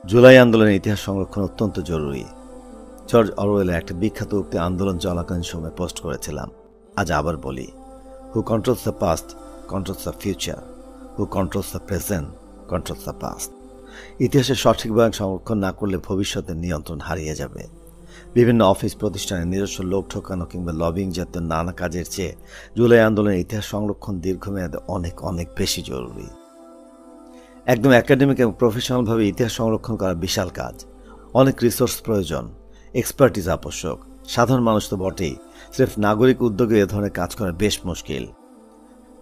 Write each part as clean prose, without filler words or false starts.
জুলাই আন্দোলনের ইতিহাস সংরক্ষণ অত্যন্ত জরুরি। জর্জ অরওয়েলের একটা বিখ্যাত উক্তি আন্দোলন চলাকালীন সময় পোস্ট করেছিলাম। আজ আবার বলি, who controls the past controls the future, who controls the present controls the past. ইতিহাসের সঠিকভাবে সংরক্ষণ না করলে ভবিষ্যতের নিয়ন্ত্রণ হারিয়ে যাবে। বিভিন্ন অফিস প্রতিষ্ঠানে নিজস্ব লোক ঠকানো কিংবা লবিং জাতীয় নানা কাজের চেয়ে জুলাই আন্দোলনের ইতিহাস সংরক্ষণ দীর্ঘমেয়াদে অনেক অনেক বেশি জরুরি। একদম একাডেমিক এবং প্রফেশনালভাবে ইতিহাস সংরক্ষণ করা বিশাল কাজ। অনেক রিসোর্স প্রয়োজন, এক্সপার্টিজ আবশ্যক। সাধারণ মানুষ তো বটেই, স্রেফ নাগরিক উদ্যোগে এ ধরনের কাজ করা বেশ মুশকিল।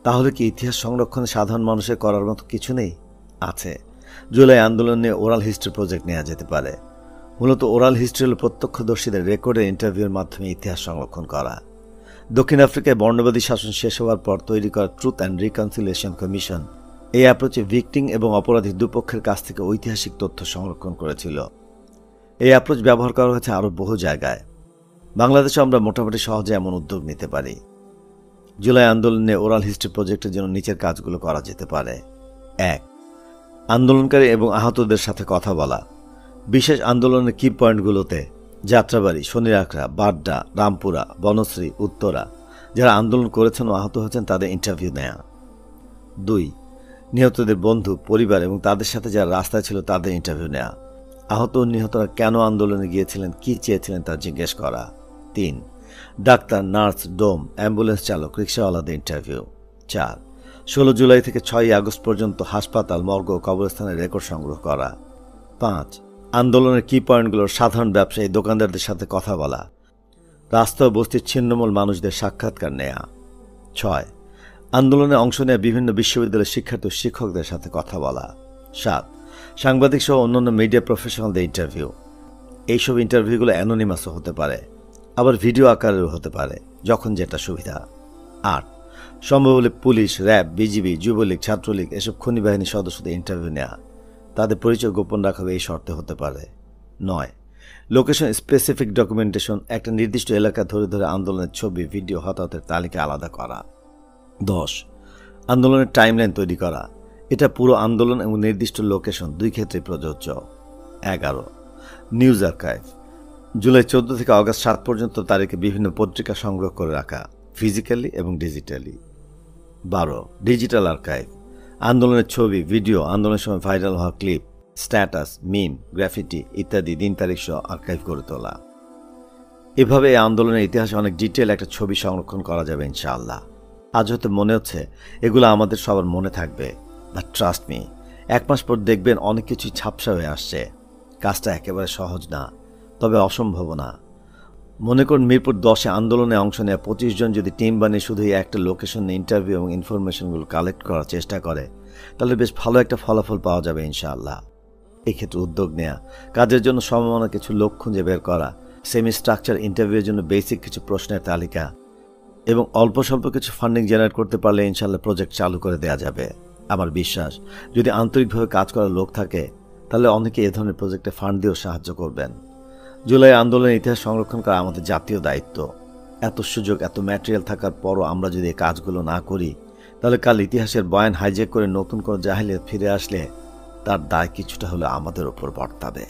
তাহলে কি ইতিহাস সংরক্ষণে সাধারণ মানুষের করার মতো কিছু নেই? আছে। জুলাই আন্দোলন নিয়ে ওরাল হিস্ট্রি প্রজেক্ট নেওয়া যেতে পারে। মূলত ওরাল হিস্ট্রি হল প্রত্যক্ষদর্শীদের রেকর্ডের ইন্টারভিউর মাধ্যমে ইতিহাস সংরক্ষণ করা। দক্ষিণ আফ্রিকায় বর্ণবাদী শাসন শেষ হওয়ার পর তৈরি করা ট্রুথ অ্যান্ড রিকনসিলিয়েশন কমিশন এই অ্যাপ্রোচে ভিকটিম এবং অপরাধী দুপক্ষের কাছ থেকে ঐতিহাসিক তথ্য সংরক্ষণ করেছিল। এই অ্যাপ্রোচ ব্যবহার করা হয়েছে আরও বহু জায়গায়। বাংলাদেশে আমরা মোটামুটি সহজে এমন উদ্যোগ নিতে পারি। জুলাই আন্দোলনে ওরাল হিস্ট্রি প্রজেক্টের জন্য নিচের কাজগুলো করা যেতে পারে। 1. আন্দোলনকারী এবং আহতদের সাথে কথা বলা। বিশেষ আন্দোলনের কি পয়েন্টগুলোতে যাত্রাবাড়ি, শনিরাখড়া, বাড্ডা, রামপুরা, বনশ্রী, উত্তরা যারা আন্দোলন করেছেন ও আহত হয়েছেন তাদের ইন্টারভিউ নেওয়া। 2. নিহতদের বন্ধু, পরিবার এবং তাদের সাথে যারা রাস্তায় ছিল তাদের ইন্টারভিউ নেওয়া। আহত ও নিহতরা কেন আন্দোলনে গিয়েছিলেন, কি চেয়েছিলেন তা জিজ্ঞেস করা। 3. ডাক্তার, নার্স, ডোম, অ্যাম্বুলেন্স চালক, রিক্সাওয়ালাদের ইন্টারভিউ। 4. 16 জুলাই থেকে 6 আগস্ট পর্যন্ত হাসপাতাল, মর্গ ও কবরস্থানের রেকর্ড সংগ্রহ করা। 5. আন্দোলনের কি পয়েন্টগুলোর সাধারণ ব্যবসায়ী, দোকানদারদের সাথে কথা বলা। রাস্তা ও বস্তির ছিন্নমূল মানুষদের সাক্ষাৎকার নেয়া। 6. আন্দোলনে অংশ নেওয়া বিভিন্ন বিশ্ববিদ্যালয়ের শিক্ষার্থী ও শিক্ষকদের সাথে কথা বলা। 7. সাংবাদিক সহ অন্যান্য মিডিয়া প্রফেশনালদের ইন্টারভিউ। এইসব ইন্টারভিউগুলো অ্যানোনিমাসও হতে পারে, আবার ভিডিও আকারেও হতে পারে, যখন যেটা সুবিধা। 8. সম্ভব হলে police, RAB, BGB, Jubo League, Chhatra League এসব খনি বাহিনীর সদস্যদের ইন্টারভিউ নেওয়া। তাদের পরিচয় গোপন রাখা এই শর্তে হতে পারে। 9. Location specific documentation. একটা নির্দিষ্ট এলাকা ধরে ধরে আন্দোলনের ছবি, ভিডিও, হতাহতের তালিকা আলাদা করা। 10. আন্দোলনের টাইমলাইন তৈরি করা। এটা পুরো আন্দোলন এবং নির্দিষ্ট লোকেশন দুই ক্ষেত্রে প্রযোজ্য। 11. News archive. জুলাই 14 থেকে আগস্ট 7 পর্যন্ত তারিখে বিভিন্ন পত্রিকা সংগ্রহ করে রাখা, ফিজিক্যালি এবং ডিজিটালি। 12. Digital archive. আন্দোলনের ছবি, ভিডিও, আন্দোলনের সময় ভাইরাল হওয়া ক্লিপ, স্ট্যাটাস, মিম, গ্রাফিটি ইত্যাদি দিন তারিখ সহ আর্কাইভ করে তোলা। এভাবে এই আন্দোলনের ইতিহাসে অনেক ডিটেল একটা ছবি সংরক্ষণ করা যাবে ইনশাআল্লাহ। আজ হয়তো মনে হচ্ছে এগুলো আমাদের সবার মনে থাকবে, বাট ট্রাস্ট মি, 1 মাস পর দেখবেন অনেক কিছুই ঝাপসা হয়ে আসছে। কাজটা একেবারে সহজ না, তবে অসম্ভব না। মনে করুন মিরপুর 10-এ আন্দোলনে অংশ নেওয়া 25 জন যদি টিম বানিয়ে শুধু একটা লোকেশনে ইন্টারভিউ এবং ইনফরমেশনগুলো কালেক্ট করার চেষ্টা করে, তাহলে বেশ ভালো একটা ফলাফল পাওয়া যাবে ইনশাআল্লাহ। এক্ষেত্রে উদ্যোগ নেওয়া, কাজের জন্য সম্ভাবনা কিছু লোক খুঁজে বের করা, সেমি স্ট্রাকচার ইন্টারভিউয়ের জন্য বেসিক কিছু প্রশ্নের তালিকা এবং অল্প স্বল্প কিছু ফান্ডিং জেনারেট করতে পারলে ইনশাআল্লাহ প্রজেক্ট চালু করে দেওয়া যাবে। আমার বিশ্বাস, যদি আন্তরিকভাবে কাজ করার লোক থাকে তাহলে অনেকে এ ধরনের প্রজেক্টে ফান্ড দিয়েও সাহায্য করবেন। জুলাই আন্দোলনের ইতিহাস সংরক্ষণ করা আমাদের জাতীয় দায়িত্ব। এত সুযোগ, এত ম্যাটেরিয়াল থাকার পরও আমরা যদি এই কাজগুলো না করি, তাহলে কাল ইতিহাসের বয়ান হাইজ্যাক করে নতুন কোনো জাহিলিয়াত ফিরে আসলে তার দায় কিছুটা হলে আমাদের ওপর বর্তাবে।